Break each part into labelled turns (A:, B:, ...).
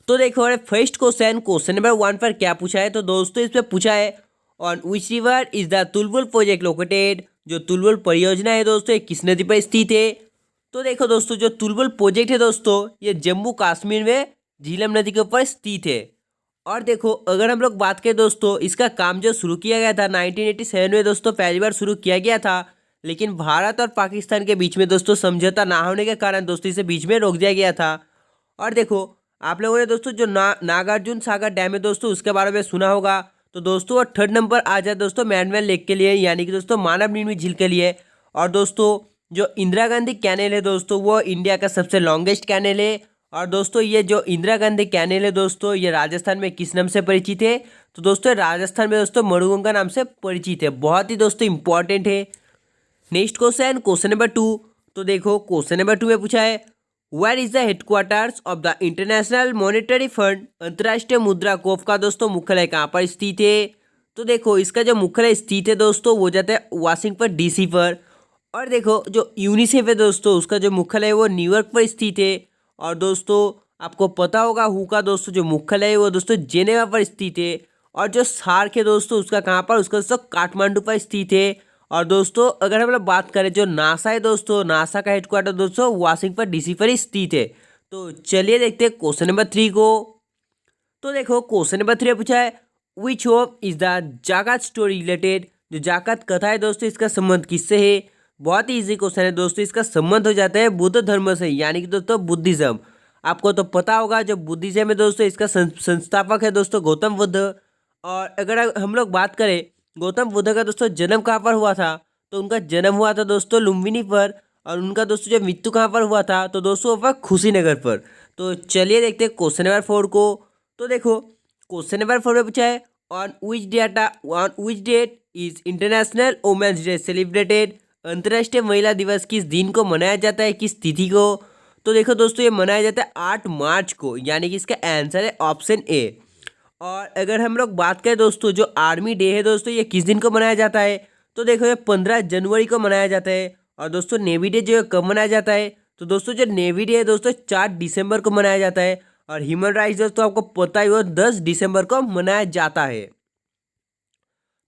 A: तो देखो हमारे फर्स्ट क्वेश्चन नंबर 1 पर क्या पूछा है। तो दोस्तों इस पे पूछा है on which river is the Tulbul project located. जो तुलबुल परियोजना है दोस्तों ये किस नदी पर स्थित है। तो देखो दोस्तों जो तुलबुल प्रोजेक्ट है दोस्तों ये जम्मू कश्मीर में झीलम नदी के ऊपर स्थित है। और देखो अगर हम लोग बात करें दोस्तों इसका काम जो शुरू किया गया था 1987 में दोस्तों पहली बार शुरू किया गया था। लेकिन भारत और पाकिस्तान के बीच में दोस्तों समझौता ना होने के कारण दोस्तों इसे बीच में रोक दिया गया था। और देखो आप लोगों ने दोस्तों जो नागार्जुन सागर डैम है दोस्तों उसके बारे में सुना होगा। तो दोस्तों वो थर्ड नंबर आ जाए दोस्तों मैनवेल लेक के लिए यानी कि दोस्तों मानव निर्मित झील के लिए। और दोस्तों जो इंदिरा गांधी कैनेल है दोस्तों वो इंडिया का सबसे लॉन्गेस्ट कैनेल है। और दोस्तों ये जो इंदिरा गांधी कैनेल है दोस्तों ये राजस्थान में किस नाम से परिचित है। तो दोस्तों राजस्थान में दोस्तों मरुगंगा नाम से परिचित है। बहुत ही दोस्तों इंपॉर्टेंट है। Next question number 2। तो देखो क्वेश्चन नंबर 2 में पूछा है where is the headquarters of the International Monetary Fund. अंतर्राष्ट्रीय मुद्रा कोष का दोस्तों मुख्यालय कहाँ पर स्थित है। तो देखो इसका जो मुख्यालय स्थित है दोस्तों वो जाता है वाशिंगटन डीसी पर। और देखो जो यूनिसेफ है दोस्तों उसका जो मुख्यालय है वो न्यूयॉर्क पर स्थित है। और दोस्तों आपको पता होगा हु का दोस्तों जो मुख्यालय है वो दोस्तों जेनेवा पर स्थित है। और जो सार्क है दोस्तों उसका कहाँ पर उसका दोस्तों काठमांडू पर स्थित है। और दोस्तों अगर हम लोग बात करें जो नासा है दोस्तों नासा का हेडक्वार्टर दोस्तों वाशिंगटन डीसी पर ही स्थित है। तो चलिए देखते हैं क्वेश्चन नंबर 3 को। तो देखो क्वेश्चन नंबर 3 पूछा है विच होप इज द जागत स्टोरी रिलेटेड। जो जागत कथा है दोस्तों इसका संबंध किससे है। बहुत ही इजी क्वेश्चन है दोस्तों। इसका संबंध हो जाता है बुद्ध धर्म से यानी कि दोस्तों बुद्धिज्म। आपको तो पता होगा जो बुद्धिज्म है दोस्तों इसका संस्थापक है दोस्तों गौतम बुद्ध। और अगर हम लोग बात करें गौतम बुद्ध का दोस्तों जन्म कहाँ पर हुआ था। तो उनका जन्म हुआ था दोस्तों लुम्बिनी पर। और उनका दोस्तों जो मृत्यु कहाँ पर हुआ था तो दोस्तों वह खुशीनगर पर। तो चलिए देखते हैं क्वेश्चन नंबर 4 को। तो देखो क्वेश्चन नंबर 4 में पूछा है on which date is International Women's Day celebrated. अंतर्राष्ट्रीय महिला दिवस किस दिन को मनाया जाता है किस तिथि को। तो देखो दोस्तों ये मनाया जाता है 8 मार्च को यानी कि इसका आंसर है ऑप्शन ए। और अगर हम लोग बात करें दोस्तों जो आर्मी डे है दोस्तों ये किस दिन को मनाया जाता है। तो देखो ये 15 जनवरी को मनाया जाता है। और दोस्तों नेवी डे जो है कब मनाया जाता है। तो दोस्तों जो नेवी डे है दोस्तों 4 दिसंबर को मनाया जाता है। और ह्यूमन राइट्स दोस्तों आपको पता ही हो 10 दिसंबर को मनाया जाता है।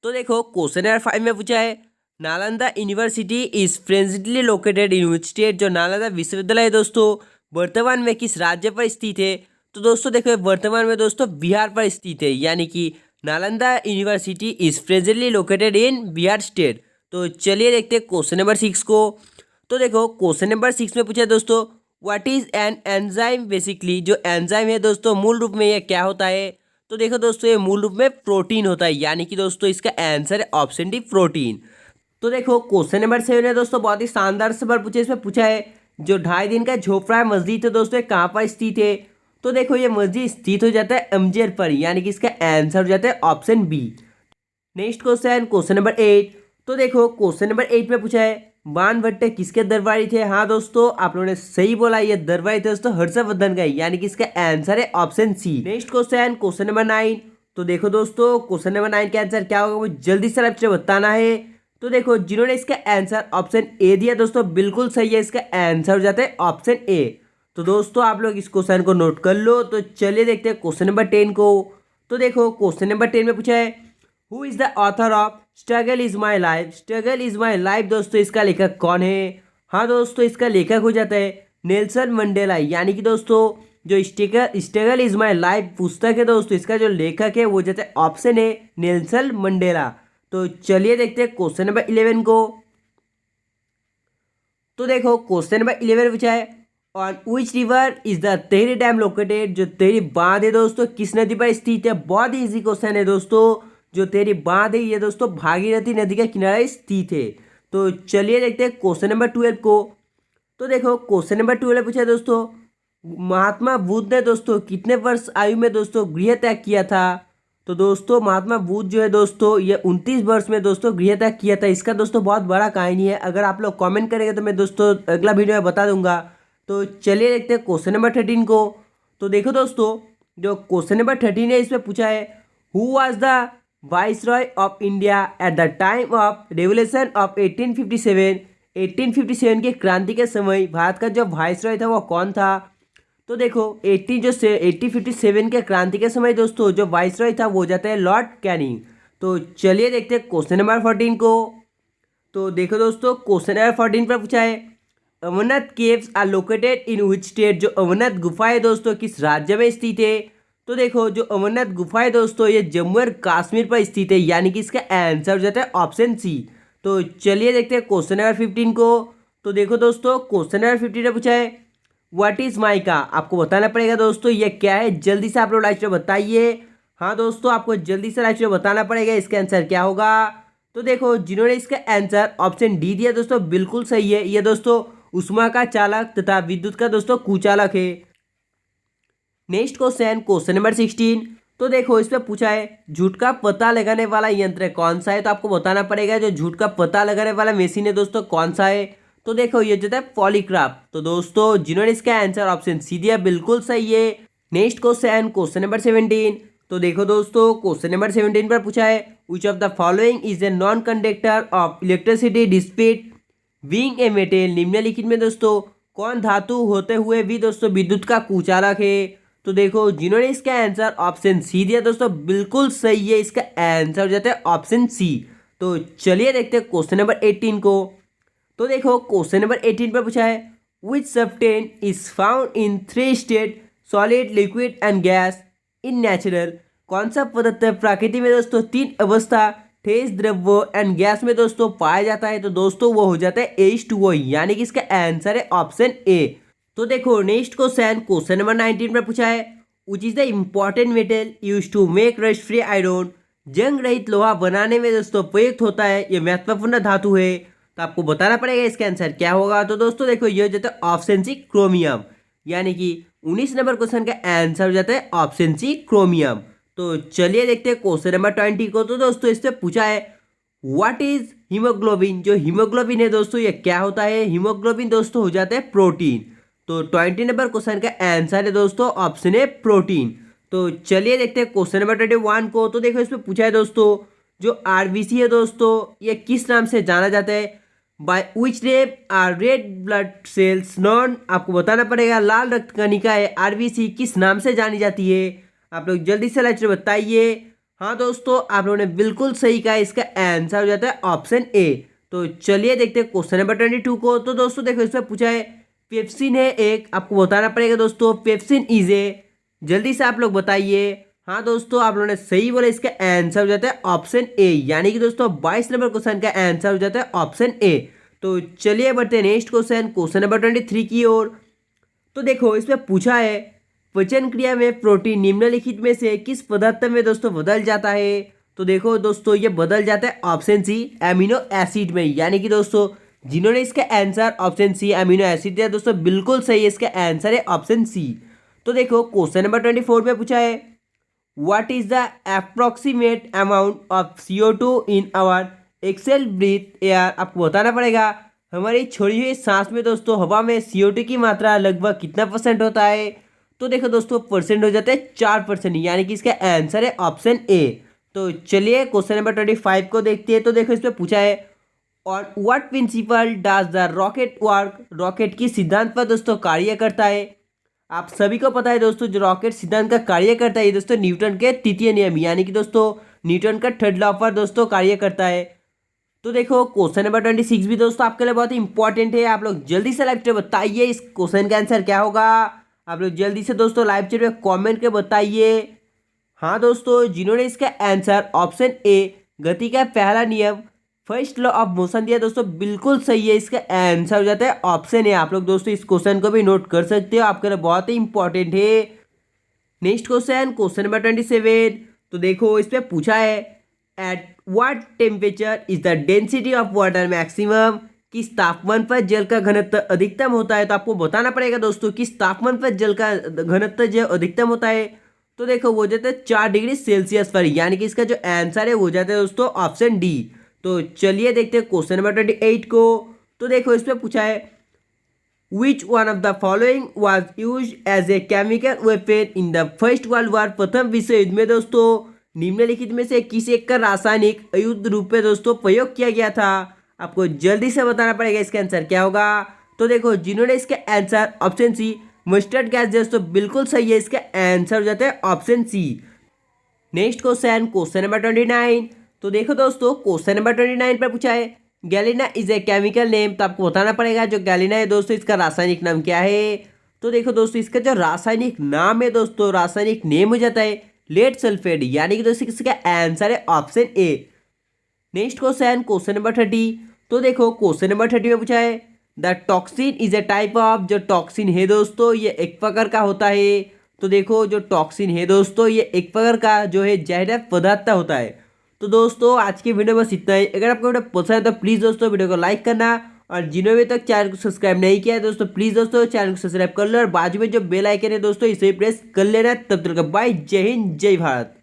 A: तो देखो क्वेश्चन नंबर 5 में पूछा है Nalanda university is presently located in which state. जो नालंदा विश्वविद्यालय है दोस्तों वर्तमान में किस राज्य पर स्थित है। तो दोस्तों देखो वर्तमान में दोस्तों बिहार पर स्थित है यानी कि Nalanda university is presently located in Bihar state. तो चलिए देखते हैं क्वेश्चन नंबर 6 को। तो देखो क्वेश्चन नंबर 6 में पूछा है दोस्तों what is an enzyme basically. जो एंजाइम है दोस्तों मूल रूप में यह क्या होता है। तो देखो दोस्तों ये मूल रूप में प्रोटीन होता है यानी कि दोस्तों इसका आंसर है ऑप्शन डी प्रोटीन। तो देखो क्वेश्चन नंबर 7 है दोस्तों बहुत ही शानदार सवाल पूछे। इसमें पूछा है जो 2.5 दिन का झोपड़ा मस्जिद है दोस्तों कहाँ पर स्थित है। तो देखो ये मस्जिद स्थित हो जाता है अमजेर पर यानी कि इसका आंसर हो जाता है option B. Next question number 8। तो देखो क्वेश्चन नंबर 8 में पूछा है बाणभट्ट किसके दरबारी थे। हाँ दोस्तों आप लोगों ने सही बोला ये दरबारी थे दोस्तों हर्षवर्धन का यानी कि इसका आंसर है option C. Next question number 9। तो देखो दोस्तों क्वेश्चन नंबर 9 का आंसर क्या होगा वो जल्दी से आपसे बताना है। तो देखो जिन्होंने इसका आंसर ऑप्शन ए दिया दोस्तों बिल्कुल सही है। इसका आंसर हो जाता है ऑप्शन ए। तो दोस्तों आप लोग इस क्वेश्चन को नोट कर लो। तो चलिए देखते हैं क्वेश्चन नंबर 10 को। तो देखो क्वेश्चन नंबर 10 में पूछा है who is the author of struggle is my life. Struggle is my life दोस्तों इसका लेखक कौन है। हाँ दोस्तों इसका लेखक हो जाता है नेल्सन मंडेला यानी कि दोस्तों जो स्ट्रगल इज माई लाइफ पुस्तक है दोस्तों इसका जो लेखक है वो जाता है ऑप्शन ए नेल्सन मंडेला। तो चलिए देखते हैं क्वेश्चन नंबर 11 को। तो देखो क्वेश्चन नंबर 11 पूछा है on which river is the Tehri dam located. जो तेहरी बांध है दोस्तों किस नदी पर स्थित है। बहुत ही इजी क्वेश्चन है दोस्तों। जो तेहरी बांध है ये दोस्तों भागीरथी नदी के किनारे स्थित है। तो चलिए देखते हैं क्वेश्चन नंबर 12 को। तो देखो क्वेश्चन नंबर 12 पूछा है दोस्तों महात्मा बुद्ध ने दोस्तों कितने वर्ष आयु में दोस्तों गृह त्याग किया था। तो दोस्तों महात्मा बुद्ध जो है दोस्तों ये 29 वर्ष में दोस्तों गृह त्याग किया था। इसका दोस्तों बहुत बड़ा कहानी है। अगर आप लोग कमेंट करेंगे तो मैं दोस्तों अगला वीडियो में बता दूंगा। तो चलिए देखते हैं क्वेश्चन नंबर 13 को। तो देखो दोस्तों जो क्वेश्चन नंबर 13 है इसमें पूछा है who was the viceroy of India at the time of revolution of 1857। 1857 की क्रांति के समय भारत का जो वाइसरॉय था वो कौन था। तो देखो 1857 के क्रांति के समय दोस्तों जो वाइसरॉय था वो हो जाता है लॉर्ड कैनिंग। तो चलिए देखते हैं क्वेश्चन नंबर 14 को। तो देखो दोस्तों क्वेश्चन नंबर 14 पर पूछा है Amarnath caves are located in which state. जो अमरनाथ गुफा है दोस्तों किस राज्य में स्थित है। तो देखो जो अमरनाथ गुफा है दोस्तों ये जम्मू और कश्मीर पर स्थित है, यानी कि इसका आंसर हो जाता है ऑप्शन सी। तो चलिए देखते हैं क्वेश्चन नंबर 15 को। तो देखो दोस्तों क्वेश्चन नंबर 15 में पूछा है व्हाट इज माइका। आपको बताना पड़ेगा दोस्तों ये क्या है, जल्दी से आप लोग लाइक बताइए। हाँ दोस्तों आपको जल्दी से लाइक बताना पड़ेगा इसका आंसर क्या होगा। तो देखो जिन्होंने इसका आंसर ऑप्शन डी दिया दोस्तों बिल्कुल सही है। ये दोस्तों उष्मा का चालक तथा विद्युत का दोस्तों कुचालक है। Next question number 16। तो देखो इस पे पूछा है झूठ का पता लगाने वाला यंत्र कौन सा है। तो आपको बताना पड़ेगा जो झूठ का पता लगाने वाला मशीन है दोस्तों कौन सा है। तो देखो ये जो है पॉलीग्राफ। तो दोस्तों जिन्होंने इसका आंसर ऑप्शन सी दिया बिल्कुल सही है। Next question number 17। तो देखो दोस्तों क्वेश्चन नंबर 17 पर पूछा है which of the following is a non conductor of electricity displayed being a metal. निम्नलिखित में दोस्तों कौन धातु होते हुए भी दोस्तों विद्युत का कुचालक है। तो देखो जिन्होंने इसका आंसर ऑप्शन सी दिया दोस्तों बिल्कुल सही है। इसका आंसर हो जाता है ऑप्शन सी। तो चलिए देखते हैं क्वेश्चन नंबर 18 को। तो देखो क्वेश्चन नंबर 18 पर पूछा है which substance is found in 3 state solid liquid and gas in natural. कौन सा पदार्थ प्रकृति में दोस्तों 3 अवस्था ठोस द्रव्य एंड गैस में दोस्तों पाया जाता है। तो दोस्तों वो हो जाता है H2O, यानी कि इसका आंसर है ऑप्शन ए। तो देखो नेक्स्ट क्वेश्चन नंबर 19 पर पूछा है which is the important metal use to make rust free iron. जंग रहित लोहा बनाने में दोस्तों प्रयुक्त होता है ये महत्वपूर्ण धातु है। तो आपको बताना पड़ेगा इसका आंसर क्या होगा। तो दोस्तों देखो ये हो जाता है ऑप्शन सी क्रोमियम, यानी कि 19 नंबर क्वेश्चन का आंसर हो जाता है ऑप्शन सी क्रोमियम। तो चलिए देखते हैं क्वेश्चन नंबर 20 को। तो दोस्तों इससे पूछा है व्हाट इज हीमोग्लोबिन। जो हीमोग्लोबिन है दोस्तों ये क्या होता है। हीमोग्लोबिन दोस्तों हो जाता है प्रोटीन। तो 20 नंबर क्वेश्चन का आंसर है दोस्तों ऑप्शन ए प्रोटीन। तो चलिए देखते हैं क्वेश्चन नंबर 21 को। तो देखो इसमें पूछा है दोस्तों जो आरबीसी है दोस्तों ये किस नाम से जाना जाता है। By which name are red blood cells known. आपको बताना पड़ेगा लाल रक्त कणिका है आरबीसी किस नाम से जानी जाती है। आप लोग जल्दी से लाइक बताइए। हाँ दोस्तों आप लोगों ने बिल्कुल सही कहा, इसका आंसर हो जाता है ऑप्शन ए। तो चलिए देखते हैं क्वेश्चन नंबर 22 को। तो दोस्तों देखो इसमें पूछा है पेप्सिन है एक। आपको बताना पड़ेगा दोस्तों पेप्सिन इज ए। जल्दी से आप लोग बताइए। हाँ दोस्तों आप लोगों ने सही बोला, इसका आंसर हो जाता है ऑप्शन ए, यानी कि दोस्तों 22 नंबर क्वेश्चन का आंसर हो जाता है ऑप्शन ए। तो चलिए बढ़ते हैं नेक्स्ट क्वेश्चन नंबर 23 की ओर। तो देखो इसमें पूछा है पाचन क्रिया में प्रोटीन निम्नलिखित में से किस पदार्थ में दोस्तों बदल जाता है। तो देखो दोस्तों ये बदल जाता है ऑप्शन सी एमिनो एसिड में, यानी कि दोस्तों जिन्होंने इसका answer option C amino acid दिया दोस्तों बिल्कुल सही है। इसका आंसर है ऑप्शन सी। तो देखो क्वेश्चन नंबर 24 में पूछा है what is the approximate amount of CO2 in our exhale breath air. आपको बताना पड़ेगा हमारी छोड़ी हुई सांस में दोस्तों हवा में CO2 की मात्रा लगभग कितना % होता है। तो देखो दोस्तों परसेंट हो जाता है 4%, यानी कि इसका आंसर है ऑप्शन ए। तो चलिए क्वेश्चन नंबर 25 को देखते हैं। तो देखो इसमें पूछा है और what principle does the rocket work. Rocket की सिद्धांत पर दोस्तों कार्य करता है। आप सभी को पता है दोस्तों जो रॉकेट सिद्धांत का कार्य करता है दोस्तों न्यूटन के तृतीय नियम, यानी कि दोस्तों न्यूटन का थर्ड लॉ पर दोस्तों कार्य करता है। तो देखो क्वेश्चन नंबर 26 भी दोस्तों आपके लिए बहुत ही इंपॉर्टेंट है। आप लोग जल्दी से लाइव चैट बताइए इस क्वेश्चन का आंसर क्या होगा। आप लोग जल्दी से दोस्तों लाइव चैट में कमेंट के बताइए। हाँ दोस्तों जिन्होंने इसका आंसर ऑप्शन ए गति का पहला नियम फर्स्ट लॉ ऑफ मोशन दिया दोस्तों बिल्कुल सही है। इसका आंसर हो जाता है ऑप्शन ए। आप लोग दोस्तों इस क्वेश्चन को भी नोट कर सकते हो, आपके लिए बहुत ही इंपॉर्टेंट है। Next question number 27। तो देखो इस पे पूछा है at what temperature is the density of water maximum. किस तापमान पर जल का घनत्व अधिकतम होता है। तो आपको बताना पड़ेगा दोस्तों किस तापमान पर जल का घनत्व जो अधिकतम होता है। तो देखो वो जाता है 4 डिग्री सेल्सियस पर, यानी कि इसका जो आंसर है वो जाता है दोस्तों ऑप्शन डी। तो चलिए देखते हैं क्वेश्चन नंबर 28 को। तो देखो इसमें पूछा है which one of the following was use as a chemical weapon in the First World War. प्रथम विश्व युद्ध में दोस्तों निम्नलिखित में से किस एक का रासायनिक युद्ध रूप में दोस्तों प्रयोग किया गया था। आपको जल्दी से बताना पड़ेगा इसका आंसर क्या होगा। तो देखो जिन्होंने इसका answer option C mustard gas दोस्तों बिल्कुल सही है, इसका आंसर हो जाता है option C. Next question, question number 29। तो देखो दोस्तों क्वेश्चन नंबर 29 पर पूछा है Galina is a chemical name. तो आपको बताना पड़ेगा जो गैलिना है दोस्तों इसका रासायनिक नाम क्या है। तो देखो दोस्तों इसका जो रासायनिक नाम है दोस्तों, रासायनिक नेम हो जाता है लेड सल्फेट, यानी कि दोस्तों इसका आंसर है option A. Next question, question number 30। तो देखो क्वेश्चन नंबर 30 में पूछा है the toxin is a type of. जो टॉक्सिन है दोस्तों ये एक प्रकार का होता है। तो देखो जो टॉक्सिन है दोस्तों ये एक प्रकार का जो है जहरीला पदार्थ होता है। तो दोस्तों आज की वीडियो बस इतना ही। अगर आपको वीडियो पसंद है तो प्लीज़ दोस्तों वीडियो को लाइक करना, और जिन्होंने अभी तक चैनल को सब्सक्राइब नहीं किया है दोस्तों प्लीज़ दोस्तों चैनल को सब्सक्राइब कर लो, और बाजू में जो बेल आइकन है दोस्तों इसे प्रेस कर लेना। तब तक बाय, जय हिंद जय भारत।